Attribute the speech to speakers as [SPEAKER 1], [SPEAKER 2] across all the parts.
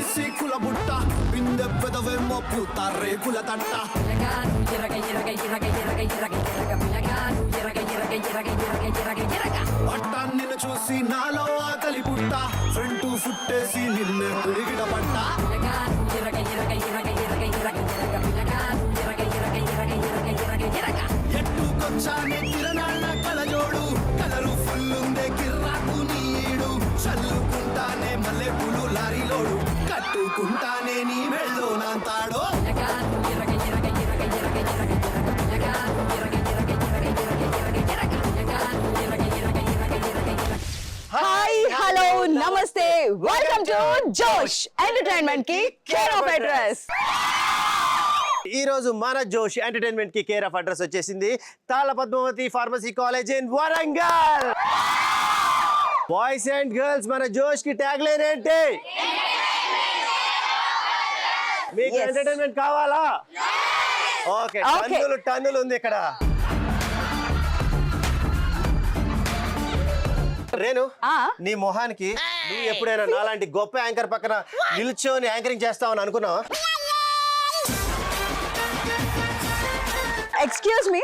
[SPEAKER 1] BC కుల బుట్ట బిందె పెదవేమో పూత రేకుల తట్ట పట్ట నిన్ను చూసి నాలో ఆకలి పుట్ట ఫ్రంట్ ఫుట్టేసి నిన్నే పిడిగిడ పట్ట ఎట్టుకొచ్చానే కిరణాల కలజోడు కలరు ఫుల్ ఉందే కిర్రాకు నీడు చల్లుకుంటానే మల్లె పూలు లారీలోడు కట్టుకుంటానే నీ మెళ్ళో నాంతాడో
[SPEAKER 2] హాయ్ హలో నమస్తే వెల్కమ్ టు జోష్ ఎంటర్టైన్మెంట్ కి కేర్ ఆఫ్ అడ్రస్.
[SPEAKER 3] ఈ రోజు మన జోష్ ఎంటర్టైన్మెంట్ కి కేర్ ఆఫ్ అడ్రస్ వచ్చేసింది Talla Padmavathi pharmacy college in Warangal. Boys and girls, మన జోష్ కి ట్యాగ్ లైన్ ఏంటి? మీకు ఎంటర్టైన్మెంట్ కావాలా? ఓకే, టన్నులు ఉంది ఇక్కడ. రేణు, నీ మొహానికి నువ్వు ఎప్పుడైనా నాలాంటి గొప్ప యాంకర్ పక్కన నిల్చొని యాంకరింగ్ చేస్తావని అనుకున్నావా?
[SPEAKER 2] ఎక్స్క్యూజ్ మీ,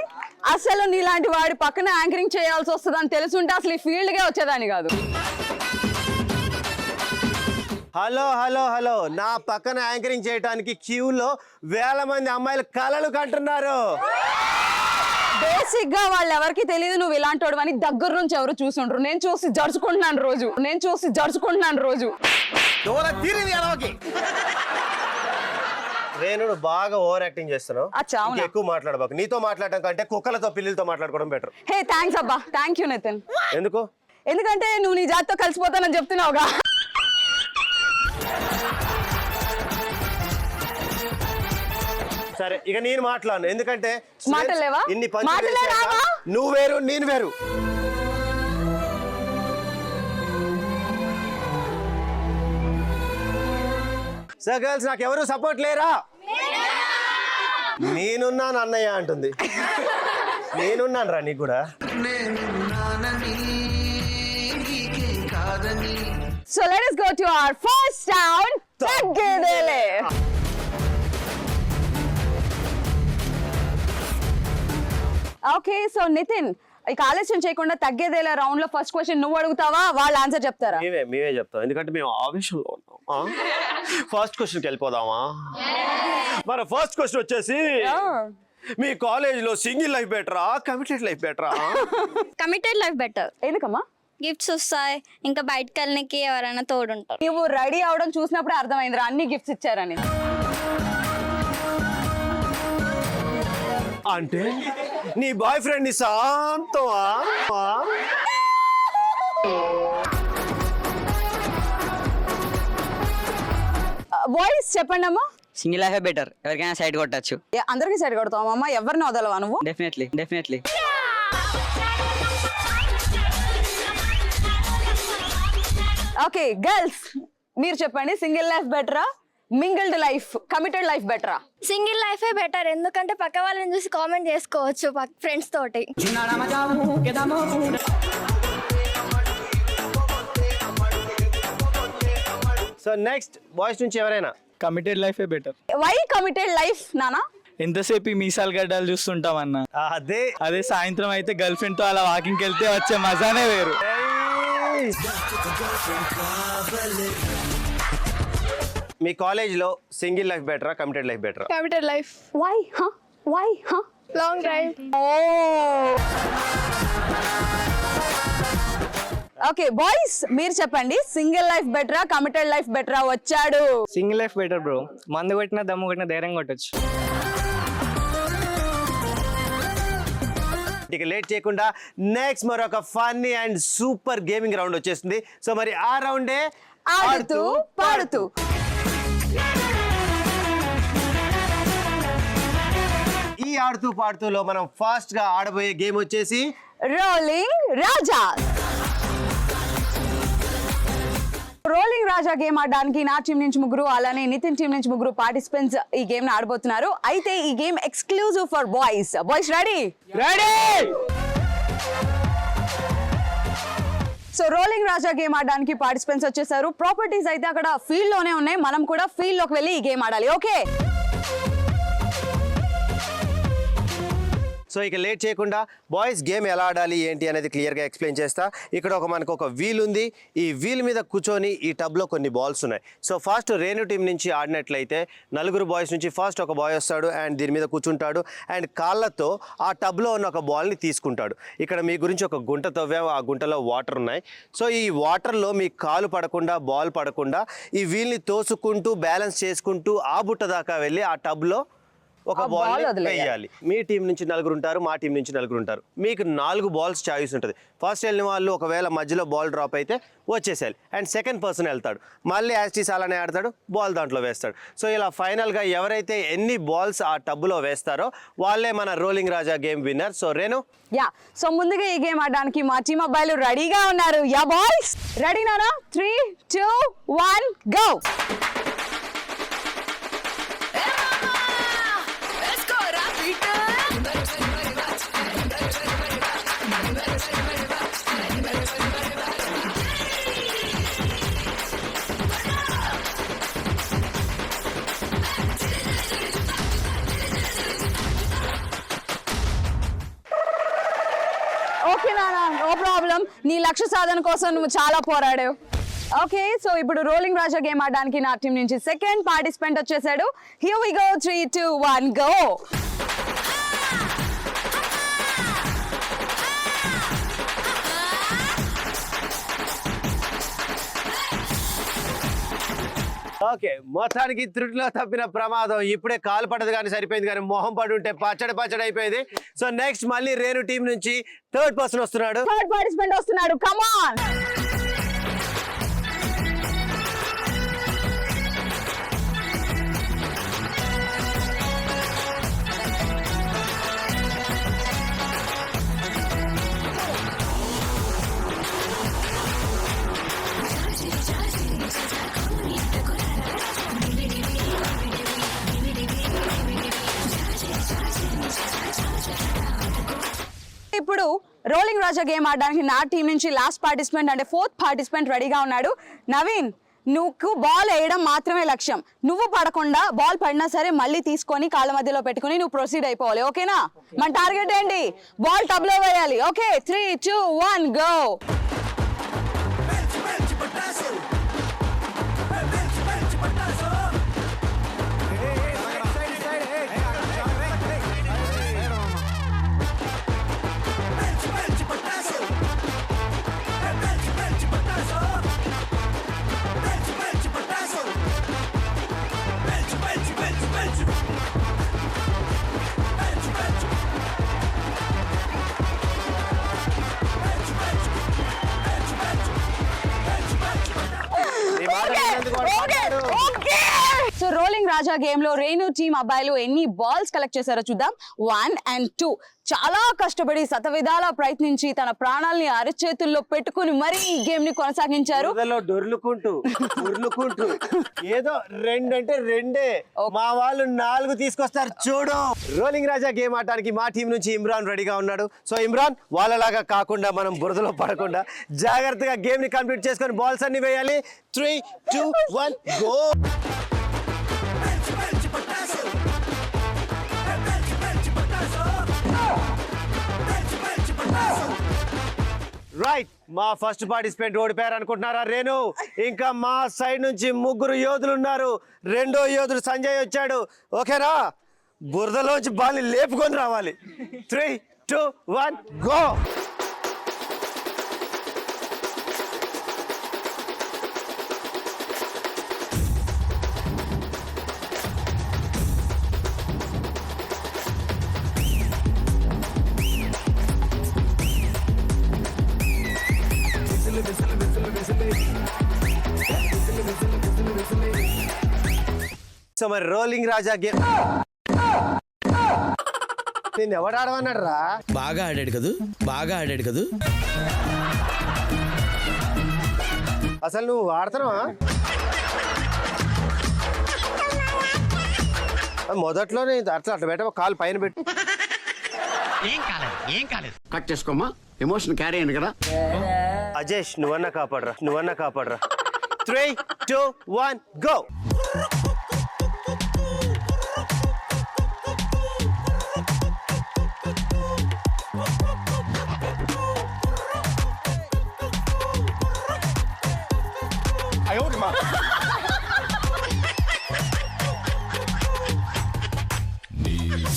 [SPEAKER 2] అసలు నీలాంటి వాడి పక్కన యాంకరింగ్ చేయాల్సి వస్తుందని తెలుసుంటే అసలు ఈ ఫీల్డ్ గా వచ్చేదాన్ని కాదు.
[SPEAKER 3] హలో హలో హలో, నా పక్కన యాంకరింగ్ చేయడానికి క్యూలో వేల మంది అమ్మాయిలు కలలు కంటున్నారు.
[SPEAKER 2] బేసిక్ గా వాళ్ళు ఎవరికి తెలియదు నువ్వు ఇలాంటి వాడు అని దగ్గర నుంచి ఎవరు చూసుండ్రు. నేను చూసి జరుచుకుంటున్నాను రోజు.
[SPEAKER 3] రేణు, బాగా ఓవర్ యాక్టింగ్ చేస్తున్నావు. ఎక్కువ మాట్లాడబాకు. నీతో మాట్లాడటం కంటే కుక్కలతో పిల్లలతో మాట్లాడుకోవడం బెటర్.
[SPEAKER 2] హే థ్యాంక్స్ అబ్బా, థ్యాంక్ యూ నితిన్.
[SPEAKER 3] ఎందుకు?
[SPEAKER 2] ఎందుకంటే నువ్వు నీ జాతితో కలిసిపోతానని చెప్తున్నావుగా.
[SPEAKER 3] సరే, ఇక నేను మాట్లాడను. ఎందుకంటే
[SPEAKER 2] మాటలేవా?
[SPEAKER 3] ఇన్ని నువ్వు వేరు నేను వేరు. సో గర్ల్స్, నాకు ఎవరు సపోర్ట్ లేరా? నేనున్నాను అన్నయ్య అంటుంది. నేనున్నాను రా నీకు కూడా.
[SPEAKER 2] So let us go to our first round. తగ్గేదేలే. ఓకే, సో నితిన్, ఇక ఆలస్యం చేయకుండా తగ్గేదేలే రౌండ్ లో ఫస్ట్ క్వశ్చన్ నువ్వు అడుగుతావా, వాళ్ళు ఆన్సర్ చెప్తారా?
[SPEAKER 3] మేమే చెప్తాం, ఎందుకంటే మేము ఆవేశంలో ఉన్నాం. ఫస్ట్ క్వశ్చన్కి వెళ్ళిపోదామా? మన ఫస్ట్ క్వశ్చన్ వచ్చేసి, మీ కాలేజ్ లో సింగిల్ లైఫ్ బెటరా, కమిటెడ్ లైఫ్ బెటరా?
[SPEAKER 4] Committed life better.
[SPEAKER 2] ఎందుకమ్మా?
[SPEAKER 4] గిఫ్ట్స్ వస్తాయి, ఇంకా బయటకు వెళ్ళడానికి ఎవరైనా తోడుంటారు.
[SPEAKER 2] నువ్వు రెడీ అవడం చూసినప్పుడే అర్థమైందిరా అన్ని గిఫ్ట్స్ ఇచ్చారని.
[SPEAKER 3] అంటే నీ బాయ్ ఫ్రెండ్ ని శాంతమా?
[SPEAKER 2] వాయిస్ చెప్పండి అమ్మా.
[SPEAKER 5] సింగిల్ లైఫ్ బెటర్, ఎవరికైనా సైడ్ కొట్టచ్చు.
[SPEAKER 2] అందరికి సైడ్ కొడతావు అమ్మా, ఎవరిని వదలవా నువ్వు?
[SPEAKER 5] డెఫినెట్లీ.
[SPEAKER 2] ఓకే గర్ల్స్, మీరు చెప్పండి, సింగిల్ లైఫ్ బెటరా, మింగిల్డ్ లైఫ్, కమిటెడ్ లైఫ్ బెటరా?
[SPEAKER 4] సింగిల్ లైఫే బెటర్, ఎందుకంటే పక్క వాళ్ళని చూసి కామెంట్ చేసుకోవచ్చు ఫ్రెండ్స్ తోటి.
[SPEAKER 3] సో నెక్స్ట్ బాయ్స్ నుంచి ఎవరైనా?
[SPEAKER 6] కమిటెడ్ లైఫే బెటర్.
[SPEAKER 2] వై కమిటెడ్ లైఫ్ నానా?
[SPEAKER 6] ఎంతసేపు మీసాలు గడ్డాలు చూస్తుంటాం అన్న. అదే సాయంత్రం అయితే గర్ల్ ఫ్రెండ్ తో అలా వాకింగ్ వెళ్తే వచ్చే మజానే వేరు.
[SPEAKER 3] మీ కాలేజ్ లో సింగిల్ లైఫ్ బెటరా, కమిటెడ్ లైఫ్ బెటరా?
[SPEAKER 4] Committed life.
[SPEAKER 2] Why
[SPEAKER 4] long drive.
[SPEAKER 2] Okay boys, మీరు చెప్పండి, సింగిల్ లైఫ్ బెటరా, కమిటెడ్ లైఫ్ బెటరా? వచ్చాడు.
[SPEAKER 6] సింగిల్ లైఫ్ బెటర్ బ్రో, మందు కొట్టినా దమ్ము కొట్టినా ధైర్యం కొట్టచ్చు.
[SPEAKER 3] ఇక లేట్ చేయకుండా నెక్స్ట్ మరొక funny and super gaming round వచ్చేస్తుంది. సో మరి ఆ రౌండే
[SPEAKER 2] ఆడుతూ పాడుతూ.
[SPEAKER 3] ఈ ఆడుతూ పాడుతూలో మనం ఫాస్ట్ గా ఆడబోయే గేమ్ వచ్చేసి
[SPEAKER 2] రోలింగ్ రాజా. రోలింగ్ రాజా గేమ్ ఆడడానికి నా టీం నుంచి ముగ్గురు, అలానే నితిన్ టీం నుంచి ముగ్గురు పార్టిసిపెంట్స్ ఈ గేమ్ ని ఆడబోతున్నారు. అయితే ఈ game exclusive for boys. Boys ready? So rolling Raja game ఆడడానికి పార్టిసిపెంట్స్ వచ్చేసారు. ప్రాపర్టీస్ అయితే అక్కడ ఫీల్డ్ లోనే ఉన్నాయి. మనం కూడా ఫీల్డ్ లోకి వెళ్ళి ఈ గేమ్ ఆడాలి. ఓకే,
[SPEAKER 3] సో ఇక లేట్ చేయకుండా బాయ్స్ గేమ్ ఎలా ఆడాలి ఏంటి అనేది క్లియర్గా ఎక్స్ప్లెయిన్ చేస్తా. ఇక్కడ మనకు ఒక వీల్ ఉంది. ఈ వీల్ మీద కూర్చొని ఈ టబ్లో కొన్ని బాల్స్ ఉన్నాయి. సో ఫస్ట్ రేణు టీం నుంచి ఆడినట్లయితే 4 బాయ్స్ నుంచి ఫస్ట్ ఒక బాయ్ వస్తాడు అండ్ దీని మీద కూర్చుంటాడు అండ్ కాళ్ళతో ఆ టబ్లో ఉన్న ఒక బాల్ని తీసుకుంటాడు. ఇక్కడ మీ గురించి ఒక గుంట తవ్వాము, ఆ గుంటలో వాటర్ ఉన్నాయి. సో ఈ వాటర్లో మీ కాలు పడకుండా బాల్ పడకుండా ఈ వీల్ని తోసుకుంటూ బ్యాలెన్స్ చేసుకుంటూ ఆ బుట్ట దాకా వెళ్ళి ఆ టబ్లో ఒక బాల్ వేయాలి. మీ టీం నుంచి 4 ఉంటారు, మా టీం నుంచి 4 ఉంటారు. మీకు 4 బాల్స్ చాయిస్ ఉంటుంది. ఫస్ట్ వెళ్ళిన వాళ్ళు ఒకవేళ మధ్యలో బాల్ డ్రాప్ అయితే వచ్చేసేయాలి అండ్ సెకండ్ పర్సన్ వెళ్తాడు, మళ్ళీ యాస్టీస్ అలానే ఆడతాడు, బాల్ దాంట్లో వేస్తాడు. సో ఇలా ఫైనల్గా ఎవరైతే ఎన్ని బాల్స్ ఆ టబ్లో వేస్తారో వాళ్ళే మన rolling Raja game winner. So Renu,
[SPEAKER 2] yeah, so ముందుగా ఈ గేమ్ ఆడడానికి మా టీం అబ్బాయిలు రెడీగా ఉన్నారు. యా బాయ్స్, రెడీనా? 3, 2, 1 గో. ఓకే నానా, నో ప్రాబ్లం. నీ లక్ష్య సాధన కోసం నువ్వు చాలా పోరాడావు. ఓకే, సో ఇప్పుడు రోలింగ్ రాజా గేమ్ ఆడడానికి నా టీం నుంచి సెకండ్ పార్టిసిపెంట్ వచ్చేసాడు. Here we go. 3, 2, 1 go.
[SPEAKER 3] Okay, మొత్తానికి త్రుటిలో తప్పిన ప్రమాదం. ఇప్పుడే కాలు పడదు కానీ సరిపోయింది, కానీ మొహం పడి ఉంటే పచ్చడి అయిపోయింది. సో నెక్స్ట్ మళ్ళీ రేణు టీం నుంచి థర్డ్ పర్సన్ వస్తున్నాడు.
[SPEAKER 2] థర్డ్ పార్టిసిపెంట్ వస్తున్నాడు. Come on. ఇప్పుడు రోలింగ్ రాజా గేమ్ ఆడడానికి నా టీం నుంచి లాస్ట్ పార్టిసిపెంట్ అంటే ఫోర్త్ పార్టిసిపెంట్ రెడీగా ఉన్నాడు. నవీన్, నువ్వు బాల్ వేయడం మాత్రమే లక్ష్యం. నువ్వు పడకుండా బాల్ పడినా సరే మళ్ళీ తీసుకొని కాళ్ళ మధ్యలో పెట్టుకొని నువ్వు ప్రొసీడ్ అయిపోవాలి. ఓకేనా? మన టార్గెట్ ఏంటి? బాల్ టబ్ లో వేయాలి. Okay, 3, 2, 1 go. So rolling Raja game లో రేణు టీం అబ్బాయిలు ఎన్ని బాల్స్ కలెక్ట్ చేశారో చూద్దాం. 1 and 2 చాలా కష్టపడి శతవిధాల ప్రయత్నించి తన ప్రాణాలని అరచేతుల్లో పెట్టుకుని మరీ ఈ గేమ్ ని కొనసాగించారు.
[SPEAKER 3] దొర్లుకుంటూ ఏదో 2 అంటే 2, మా వాళ్ళు 4 తీసుకొస్తారు చూడు. రోలింగ్ రాజా గేమ్ ఆడటానికి మా టీం నుంచి ఇమ్రాన్ రెడీగా ఉన్నాడు. సో ఇమ్రాన్, వాళ్ళలాగా కాకుండా మనం బురదలో పడకుండా జాగ్రత్తగా గేమ్ ని కంప్లీట్ చేసుకొని బాల్స్ అన్ని వేయాలి. 3, 2, 1 గో. రైట్, మా ఫస్ట్ పార్టిసిపెంట్ ఓడిపోయారు అనుకుంటున్నారా రేణు? ఇంకా మా సైడ్ నుంచి 3 యోధులు ఉన్నారు. 2వ యోధుడు సంజయ్ వచ్చాడు. ఓకేనా? బురదలోంచి బాల్ని లేపుకొని రావాలి. 3, 2, 1 గో. సో మరి రోలింగ్ రాజా గేమ్ నేను ఎవడు ఆడమన్నాడు రా?
[SPEAKER 7] బాగా ఆడాడు కదూ.
[SPEAKER 3] అసలు నువ్వు ఆడుతున్నావా? మొదట్లోనే అట్లా పెట్ట కాలు పైన పెట్టు.
[SPEAKER 8] ఏం కాలేదు కట్ చేసుకోమా, ఎమోషన్ క్యారీ అయింది కదా.
[SPEAKER 3] అజేష్ నువ్వన్నా కాపాడరా 3, 2, 1 గో.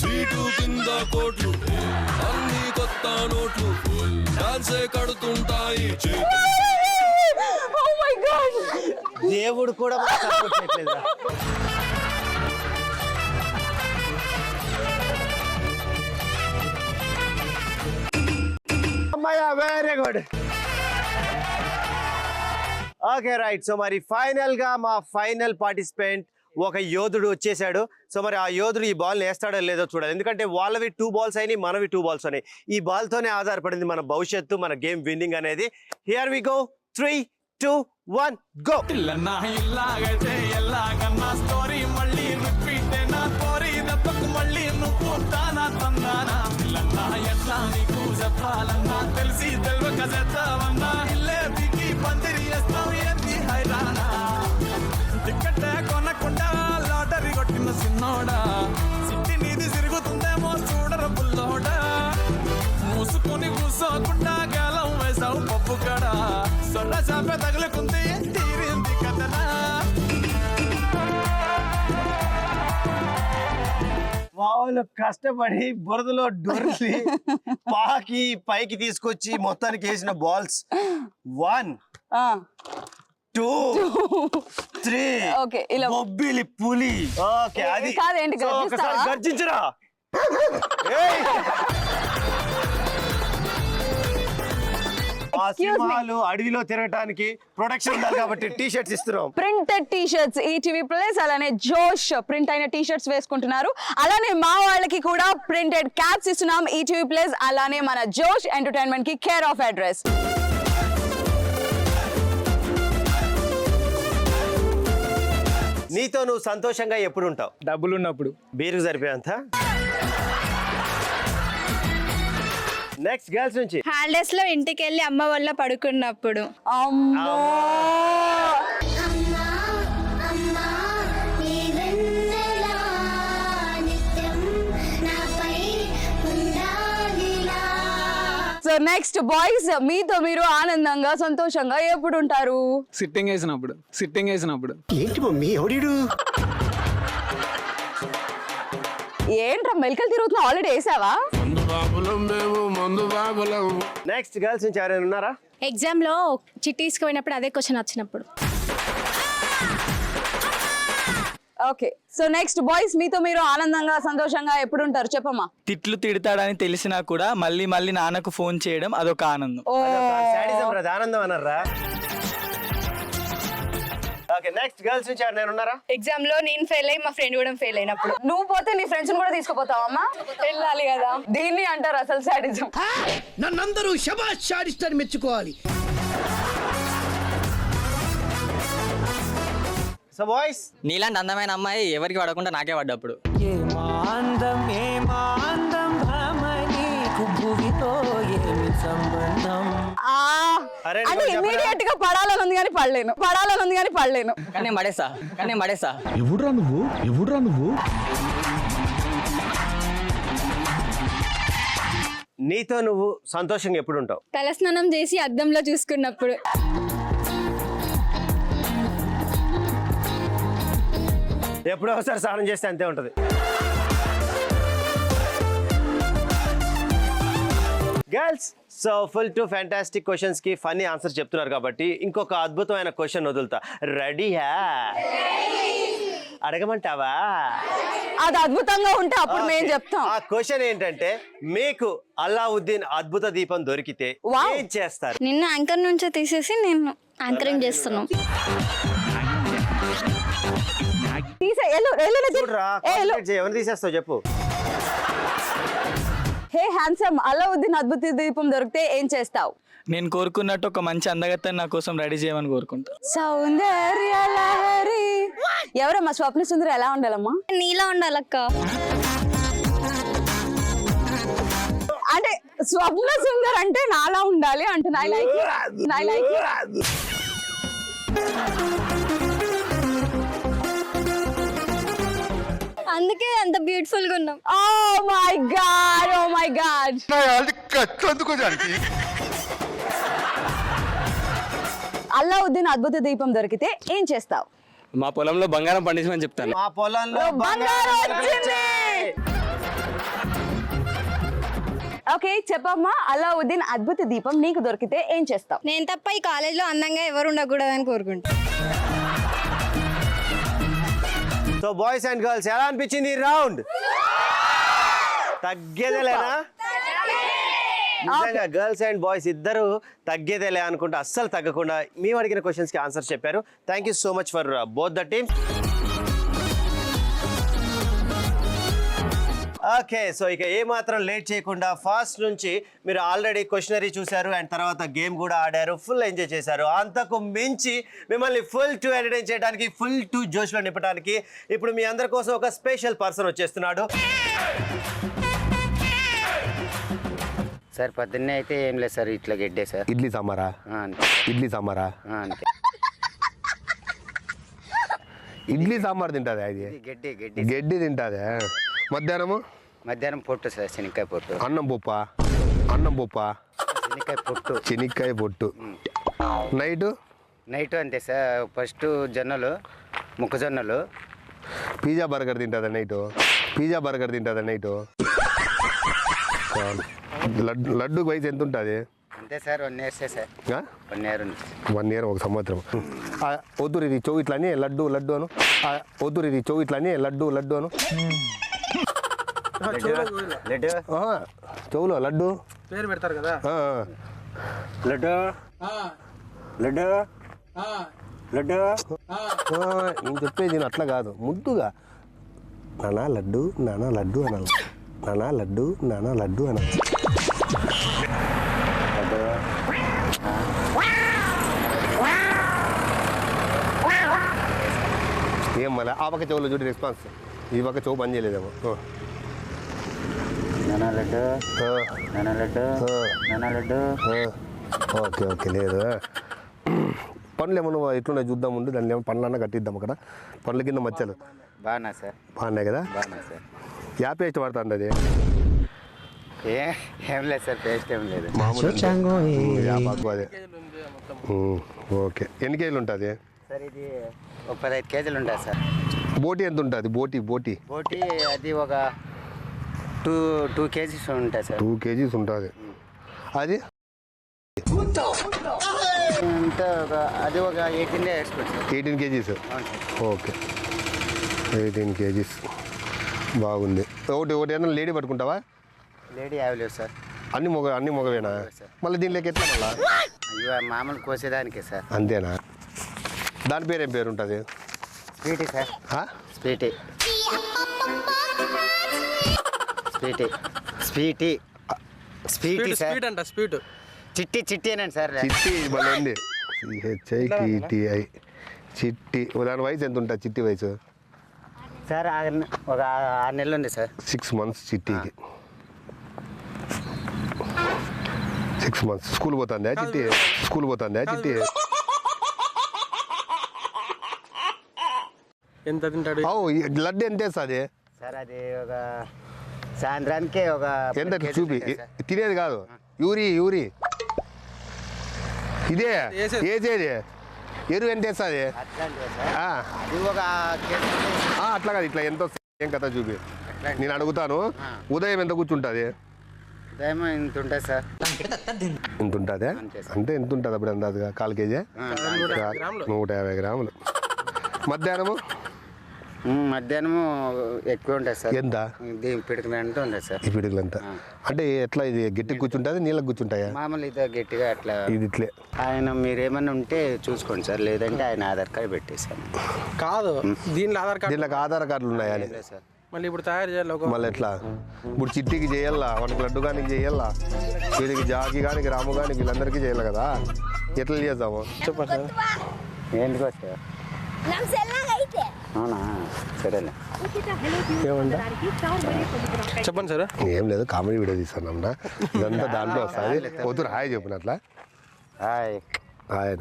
[SPEAKER 8] సీటు కింద కోట్లు అన్ని కొత్త నోట్లు డాన్సే కడుతుంటాయి
[SPEAKER 2] Oh my God!
[SPEAKER 3] దేవుడు కూడా మనకు సపోర్ట్ చేయట్లేదురా. అమ్మయ్య very good. Okay right. So మరి ఫైనల్ గా మా ఫైనల్ పార్టిసిపెంట్ ఒక యోధుడు వచ్చేసాడు. సో మరి ఆ యోధుడు ఈ బాల్ వేస్తాడో లేదో చూడాలి. ఎందుకంటే వాళ్ళవి 2 balls అయినాయి, మనవి 2 balls అయినాయి. ఈ బాల్ తోనే ఆధారపడింది మన భవిష్యత్తు, మన గేమ్ విన్నింగ్ అనేది. Here we go. 3, 2, 1 గో.
[SPEAKER 6] తెలిసి తెల్వక చేస్తావన్నా ఇల్లే దిగి పందిరి చేస్తావు ఏంది హైరానా టికెట్ కొనకుండా లాటరీ కొట్టిన సిన్నోడా సిట్టి నీది తిరుగుతుందేమో చూడర బుల్లోడా మూసుకొని కూసోకుండా గాలం వేసావు పప్పు కడ సొర్ర చాప తగులుకుంది తీరింది కదనా.
[SPEAKER 3] వాళ్ళు కష్టపడి బురదలో డొర్లి పాకి పైకి తీసుకొచ్చి మొత్తానికి వేసిన బాల్స్ 1, 2, 3.
[SPEAKER 2] Okay, ఇలా
[SPEAKER 3] బొబ్బిలి పులి. ఓకే అది
[SPEAKER 2] కాదేంటి,
[SPEAKER 3] సో
[SPEAKER 2] గర్జిస్తావా?
[SPEAKER 3] ఒకసారి గర్జించరా. ఏయ్! ఆ సింహాలు అడవిలో తిరగటానికి ప్రొడక్షన్ ఉండాలి కాబట్టి టీ షర్ట్స్ ఇస్తున్నాం.
[SPEAKER 2] Printed T shirts ETV plus, అలానే జోష్ ప్రింట్ అయిన టీ షర్ట్స్ వేసుకుంటున్నారు. అలానే మా వాళ్ళకి కూడా ప్రింటెడ్ క్యాప్స్ ఇస్తున్నాం ఈటీవీ ప్లస్, అలానే మన జోష్ ఎంటర్టైన్మెంట్ కి కేర్ ఆఫ్ అడ్రస్.
[SPEAKER 3] నీతో నువ్వు సంతోషంగా ఎప్పుడు ఉంటావు?
[SPEAKER 6] డబ్బులు ఉన్నప్పుడు.
[SPEAKER 3] బీరుకు సరిపోయేంత. నెక్స్ట్ గర్ల్స్ నుంచి.
[SPEAKER 4] హాలిడేస్ లో ఇంటికి వెళ్ళి అమ్మ వల్ల పడుకున్నప్పుడు.
[SPEAKER 2] అమ్మో
[SPEAKER 9] అమ్మా అమ్మా నీ వెన్నెలా నిత్యం నాపై ఉండాలిలా.
[SPEAKER 2] సో నెక్స్ట్ బాయ్స్, మీతో మీరు ఆనందంగా సంతోషంగా ఎప్పుడు ఉంటారు?
[SPEAKER 6] సిట్టింగ్ వేసినప్పుడు.
[SPEAKER 3] ఏంటి మమ్మీ ఎవడీడు?
[SPEAKER 2] ఏంట్రా మెలికలు తిరుగుతున్నా, ఆల్రెడీ వేసావా?
[SPEAKER 3] నెక్స్ట్ గర్ల్స్ నుంచి ఎవరైనా ఉన్నారా?
[SPEAKER 4] ఎగ్జామ్ లో చిట్టి తీసుకుపోయినప్పుడు అదే క్వశ్చన్ వచ్చినప్పుడు.
[SPEAKER 2] ఓకే, సో నెక్స్ట్ బాయ్స్, మీతో మీరు ఆనందంగా సంతోషంగా ఎప్పుడు ఉంటారు చెప్పమ్మా?
[SPEAKER 6] తిట్లు తిడతాడని తెలిసినా కూడా మళ్ళీ మళ్ళీ నాన్నకు ఫోన్ చేయడం అదొక ఆనందం.
[SPEAKER 2] ఓ
[SPEAKER 3] సాడిజం రా, ఆనందం అన్నారా? ఓకే, నెక్స్ట్ గర్ల్స్ నుంచి ఎవరైనా ఉన్నారా?
[SPEAKER 4] ఎగ్జామ్ లో నేను ఫెయిల్ అయ్యి మా ఫ్రెండ్ కూడా ఫెయిల్ అయినప్పుడు.
[SPEAKER 2] నువ్వు పోతే నీ ఫ్రెండ్స్ కూడా తీసుకుపోతావమ్మా?
[SPEAKER 4] వెళ్ళాలి కదా.
[SPEAKER 2] దీన్ని అంటారు అసలు సాడిజం.
[SPEAKER 7] నన్నందరూ శబాష్ షాడిస్టర్ మెచ్చుకోవాలి.
[SPEAKER 3] సో బాయ్స్,
[SPEAKER 5] నీలాంటి అందమైన అమ్మాయి ఎవరికి పడకుండా నాకే పడ్డప్పుడు.
[SPEAKER 3] అరే,
[SPEAKER 2] అంటే
[SPEAKER 3] నువ్వు
[SPEAKER 2] ఇమీడియట్ గా పడాలని ఉంది కానీ పడలేను.
[SPEAKER 5] కానీ నేను పడేసా.
[SPEAKER 7] ఎవడురా నువ్వు?
[SPEAKER 3] నీతో నువ్వు సంతోషంగా ఎప్పుడు ఉంటావు?
[SPEAKER 4] తలస్నానం చేసి అద్దంలో చూసుకున్నప్పుడు.
[SPEAKER 3] ఎప్పుడో ఒకసారి స్నానం చేస్తే అంతే ఉంటది. Girls, so full to fantastic questions కి ఫన్నీ ఆన్సర్ చెప్తున్నారు కాబట్టి ఇంకొక అద్భుతమైన క్వశ్చన్ వదులుతా. రెడీయా? అడగమంటావా?
[SPEAKER 2] అది అద్భుతంగా ఉంటే అప్పుడు మేము చెప్తాం.
[SPEAKER 3] ఆ క్వశ్చన్ ఏంటంటే, మీకు అల్లావుద్దీన్ అద్భుత దీపం దొరికితే
[SPEAKER 2] వావ్.
[SPEAKER 3] ఏం చేస్తారు?
[SPEAKER 4] నిన్న యాంకర్ నుంచే తీసేసి నేను యాంకరింగ్ చేస్తున్నాను.
[SPEAKER 3] చూడరా, కాన్సంట్రేట్ చేయి. ఎవరిని తీసేస్తావు చెప్పు.
[SPEAKER 2] హే హ్యాండ్సమ్, అల్లావుద్దీన్ అద్భుత దీపం దొరికితే ఏం చేస్తావు?
[SPEAKER 6] నేను కోరుకున్నట్టు ఒక మంచి అందగత్తని నా కోసం రెడీ చేయమని కోరుకుంటా.
[SPEAKER 2] సౌందర్య లహరి. ఎవరమ్మా స్వప్న సుందరి ఎలా ఉండాలమ్మా?
[SPEAKER 4] నీలా ఉండాలక్క.
[SPEAKER 2] అంటే స్వప్న సుందర్ అంటే నాలా ఉండాలి అంటున్నా. ఐ లైక్ ఐ లైక్
[SPEAKER 4] అందుకే అంత బ్యూటిఫుల్ గా ఉన్నాం.
[SPEAKER 2] Oh my god, oh my god. Allauddin అద్భుత దీపం దొరికితే ఏం చేస్తావు?
[SPEAKER 5] మా పొలంలో బంగారం పండించమని చెప్తాను.
[SPEAKER 3] మా పొలంలో
[SPEAKER 2] బంగారం వచ్చింది. ఓకే చెప్పమ్మా, అల్లావుద్దీన్ అద్భుత దీపం నీకు దొరికితే ఏం చేస్తావు?
[SPEAKER 4] నేను తప్ప ఈ కాలేజ్ లో అందంగా ఎవరు ఉండకూడదని కోరుకుంటా.
[SPEAKER 3] సో బాయ్స్ అండ్ గర్ల్స్ ఎలా అనిపించింది ఈ రౌండ్? తగ్గేదేలేనా? నిజంగా గర్ల్స్ అండ్ బాయ్స్ ఇద్దరు తగ్గేదేలే అనుకుంటా అస్సలు తగ్గకుండా మేము అడిగిన క్వశ్చన్స్కి ఆన్సర్ చెప్పారు. Thank you so much for both the teams. Okay, so ఇక ఏమాత్రం లేట్ చేయకుండా ఫాస్ట్ నుంచి మీరు ఆల్రెడీ క్వశ్చనరీ చూశారు అండ్ తర్వాత గేమ్ కూడా ఆడారు, ఫుల్ ఎంజాయ్ చేశారు. అంతకు మించి మిమ్మల్ని ఫుల్ టు ఎంటర్టైన్ చేయడానికి, ఫుల్ టు జోష్లో నింపడానికి ఇప్పుడు మీ అందరి కోసం ఒక స్పెషల్ పర్సన్ వచ్చేస్తున్నాడు.
[SPEAKER 10] సార్ పొద్దున్నే అయితే ఏం లేదు సార్, ఇట్లా గడ్డే సార్.
[SPEAKER 3] ఇడ్లీ సాంబారా?
[SPEAKER 10] అంతే
[SPEAKER 3] ఇడ్లీ సాంబారా?
[SPEAKER 10] అంతే.
[SPEAKER 3] ఇడ్లీ సాంబార్ తింటుంది అది?
[SPEAKER 10] గడ్డి
[SPEAKER 3] గడ్డి తింటుంది.
[SPEAKER 10] మధ్యాహ్నం పొట్టు సార్, శనక్కాయ పొట్టు.
[SPEAKER 3] అన్నం పప్ప? శనక్కాయ పొట్టు.
[SPEAKER 10] నైట్ అంతే సార్. ఫస్ట్ జొన్నలు, మొక్కజొన్నలు.
[SPEAKER 3] పిజ్జా బర్గర్ తింటుందా నైటు? లడ్డూకి వయసు ఎంత ఉంటుంది?
[SPEAKER 10] అంతే సార్, 1 year సార్. 1 year ఉంది.
[SPEAKER 3] 1 year, 1 సంవత్సరం. వద్దురు ఇది చెవు ఇట్లా అని లడ్డు అను. వద్దురు ఇది చెవు ఇట్లా అని లడ్డు అను. చెవులో లడ్డు
[SPEAKER 6] పేరు పెడతారు కదా.
[SPEAKER 3] లడ్డు నేను చెప్పేది నేను అట్లా కాదు, ముద్దుగా నానా లడ్డు అనాలి. ఏం మళ్ళీ ఆ పక్క చెవులో చూడు రెస్పాన్స్, ఈ పక్క చెవు పని చేయలేదేమో. ఓకే లేదు. పండ్లు ఏమన్నా ఎట్లున్నాయి చూద్దాం ఉండి, దాన్ని ఏమో పండ్లన్నా కట్టిద్దాం. అక్కడ పండ్ల కింద మచ్చలు
[SPEAKER 10] బాగున్నా సార్.
[SPEAKER 3] బాగున్నాయి కదా?
[SPEAKER 10] బాగున్నా సార్.
[SPEAKER 3] యా పేస్ట్ వాడుతుంది అది?
[SPEAKER 10] ఏం లేదు సార్, పేస్ట్ ఏం లేదు.
[SPEAKER 3] యాపాకు అదే. ఓకే, ఎన్ని కేజీలు ఉంటుంది
[SPEAKER 10] సార్? ఇది ఒక 15 kgs ఉంటుంది సార్.
[SPEAKER 3] బోటి ఎంత ఉంటుంది? బోటి
[SPEAKER 10] అది ఒక 2 kgs ఉంటుంది సార్.
[SPEAKER 3] 2 kgs ఉంటుంది. అది
[SPEAKER 10] అది ఒక 18 export sir.
[SPEAKER 3] 18 kgs. Okay, 18 kgs బాగుంది. ఒకటి ఏమన్నా లేడీ పట్టుకుంటావా?
[SPEAKER 10] లేడీ యావలేదు సార్.
[SPEAKER 3] అన్ని మొగవేనా? మళ్ళీ దీనిలోకి ఎట్లా మళ్ళా?
[SPEAKER 10] అయ్యో మామూలు కోసేదానికే సార్.
[SPEAKER 3] అంతేనా? దాని పేరు ఏం పేరు ఉంటుంది?
[SPEAKER 10] Sweety sir. Sweety sir. Chitti అనండి సార్.
[SPEAKER 3] చిట్టి భలే ఉంది. CHITTI చిట్టి. దాని వయసు ఎంత ఉంటుంది చిట్టి వయసు?
[SPEAKER 10] సార్ ఒక 6 నెలలు ఉంది సార్.
[SPEAKER 3] 6 months చిట్టికి. 6 months. స్కూల్ పోతుందా చిట్టి?
[SPEAKER 6] ఎంత తింటాడు?
[SPEAKER 3] లడ్డు ఎంత వేస్తుంది
[SPEAKER 10] సార్? అది ఒక సాయంత్రానికి ఒక
[SPEAKER 3] ఎంత చూపి. తినేది కాదు, యూరి ఇదే వేసేది. ఎరువు ఎంత వేస్తుంది?
[SPEAKER 10] అది ఒక
[SPEAKER 3] అట్లా కాదు, ఇట్లా ఎంత ఏం కథ చూపి. నేను అడుగుతాను, ఉదయం ఎంత కూర్చుంటుంది?
[SPEAKER 10] ఉదయం ఇంత ఉంటుంది సార్.
[SPEAKER 3] ఇంత ఉంటుంది అంటే ఎంత ఉంటుంది అప్పుడు? అందాజుగా 1/4 kg. 150 గ్రాములు.
[SPEAKER 10] మధ్యాహ్నము ఎక్కువ ఉంటుంది సార్.
[SPEAKER 3] ఎంత?
[SPEAKER 10] పిడుకులంతా ఉంటుంది సార్.
[SPEAKER 3] ఈ పిడుగులంతా అంటే ఎట్లా? ఇది గట్టిగా కూర్చుంటుంది, నీళ్ళకి కూర్చుంటాయా?
[SPEAKER 10] మామూలు ఇది గట్టిగా అట్లా.
[SPEAKER 3] ఇది ఇట్లే.
[SPEAKER 10] ఆయన మీరేమన్నా ఉంటే చూసుకోండి సార్, లేదంటే ఆయన ఆధార్ కార్డు పెట్టేశాను.
[SPEAKER 6] కాదు, దీనిలో
[SPEAKER 3] ఆధార్ కార్డులు ఉన్నాయా?
[SPEAKER 10] సార్
[SPEAKER 6] మళ్ళీ ఇప్పుడు తయారు చేయాలి.
[SPEAKER 3] మళ్ళీ ఎట్లా? ఇప్పుడు చిట్టికి చేయాలా, వానికి లడ్డు కానీ చేయాలా, వీడికి జాకి కానీ రాము కానీ వీళ్ళందరికీ చేయాలి కదా. ఎట్లా చేద్దాము
[SPEAKER 6] చెప్పండి సార్.
[SPEAKER 10] ఎందుకో సార్? అవునా సరేలే.
[SPEAKER 3] చెప్పండి సార్.
[SPEAKER 11] ఏం లేదు, కామెడీ వీడియో తీస్తున్నాం నా, ఇదంతా దాంట్లో వస్తుంది. పోతురు హాయ్ చెప్పినట్లా.
[SPEAKER 10] Hi.
[SPEAKER 11] Hi.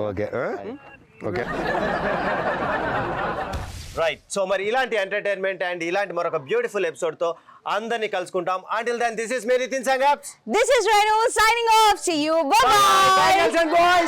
[SPEAKER 11] Okay okay.
[SPEAKER 3] Right. So మరి ఇలాంటి ఎంటర్టైన్మెంట్ అండ్ ఇలాంటి మరొక బ్యూటిఫుల్ ఎపిసోడ్ తో అందరినీ కలుసుకుంటాం. Until then this is me Nitin Sangap.
[SPEAKER 2] This is Renu signing off. See you. Bye bye.
[SPEAKER 3] Bye girls and boys.